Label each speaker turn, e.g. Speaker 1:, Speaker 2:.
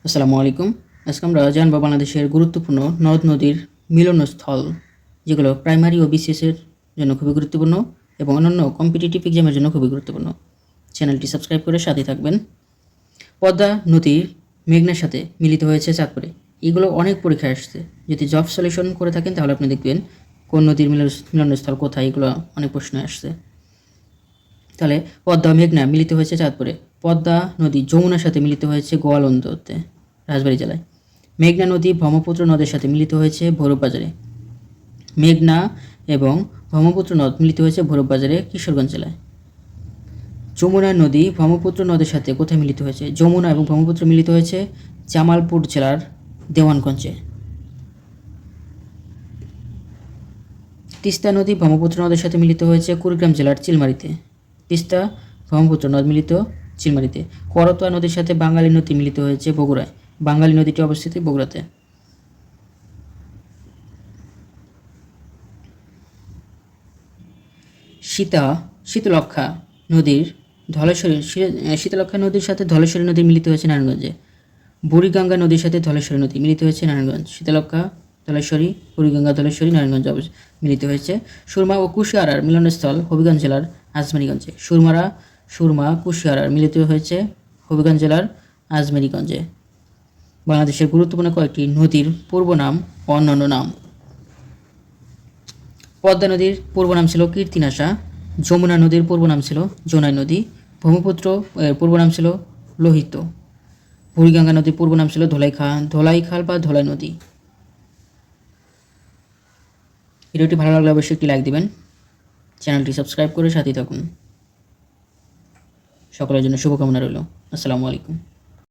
Speaker 1: আসসালামু আলাইকুম। আজকে আমরা জানবো বাংলাদেশের গুরুত্বপূর্ণ নদ নদীর মিলনস্থল, যেগুলো প্রাইমারি ও বিসিএসের জন্য খুবই গুরুত্বপূর্ণ এবং অন্যান্য কম্পিটিটিভ এক্সামের জন্য খুবই গুরুত্বপূর্ণ। চ্যানেলটি সাবস্ক্রাইব করে সাথে থাকবেন। পদ্মা নদীর মেঘনার সাথে মিলিত হয়েছে চাঁদপুরে। এগুলো অনেক পরীক্ষায় আসছে। যদি জব সলিউশন করে থাকেন তাহলে আপনি দেখবেন কোন নদীর মিলনস্থল কোথায়, এগুলো অনেক প্রশ্ন আসছে। তাহলে পদ্মা মেঘনা মিলিত হয়েছে চাঁদপুরে। পদ্মা নদী যমুনার সাথে মিলিত হয়েছে গোয়ালন্দতে, রাজবাড়ী জেলায়। মেঘনা নদী ব্রহ্মপুত্র নদের সাথে মিলিত হয়েছে ভৈরব বাজারে। মেঘনা এবং ব্রহ্মপুত্র নদ মিলিত হয়েছে ভৈরব বাজারে, কিশোরগঞ্জ জেলায়। যমুনা নদী ব্রহ্মপুত্র নদের সাথে কোথায় মিলিত হয়েছে? যমুনা এবং ব্রহ্মপুত্র মিলিত হয়েছে জামালপুর জেলার দেওয়ানগঞ্জে। তিস্তা নদী ব্রহ্মপুত্র নদের সাথে মিলিত হয়েছে কুড়িগ্রাম জেলার চিলমারিতে। তিস্তা ব্রহ্মপুত্র নদ মিলিত চিলমারিতে। করতোয়া নদীর সাথে বাঙালি নদী মিলিত হয়েছে বগুড়ায়। বাঙালি নদীটি অবস্থিত বগুড়াতে। শীতলক্ষ্যা নদীর শীতলক্ষ্যা নদীর সাথে ধলেশ্বরী নদী মিলিত হয়েছে নারায়ণগঞ্জে। বুড়িগঙ্গা নদীর সাথে ধলেশ্বরী নদী মিলিত হয়েছে নারায়ণগঞ্জ। শীতলক্ষ্যা, ধলেশ্বরী, বুড়িগঙ্গা, ধলেশ্বরী, নারায়ণগঞ্জ মিলিত হয়েছে। সুরমা ও কুশিয়ারার মিলনস্থল হবিগঞ্জ জেলার আজমেরীগঞ্জে। সুরমা কুশিয়ারার মিলিত হয়েছে হবিগঞ্জ জেলার আজমেরীগঞ্জে। বাংলাদেশের গুরুত্বপূর্ণ কয়েকটি নদীর পূর্ব নাম ও অন্যান্য নাম। পদ্মা নদীর পূর্ব নাম ছিল কীর্তিনাশা। যমুনা নদীর পূর্ব নাম ছিল জোনাই নদী। ব্রহ্মপুত্র পূর্ব নাম ছিল লোহিত। বুড়িগঙ্গা নদীর পূর্ব নাম ছিল ধোলাইখাল বা ধোলাই নদী। ভিডিওটি ভালো লাগলে অবশ্যই একটি লাইক দিবেন। চ্যানেলটি সাবস্ক্রাইব করে সাথেই থাকুন। সকলের জন্য শুভকামনা রইল। আসসালামু আলাইকুম।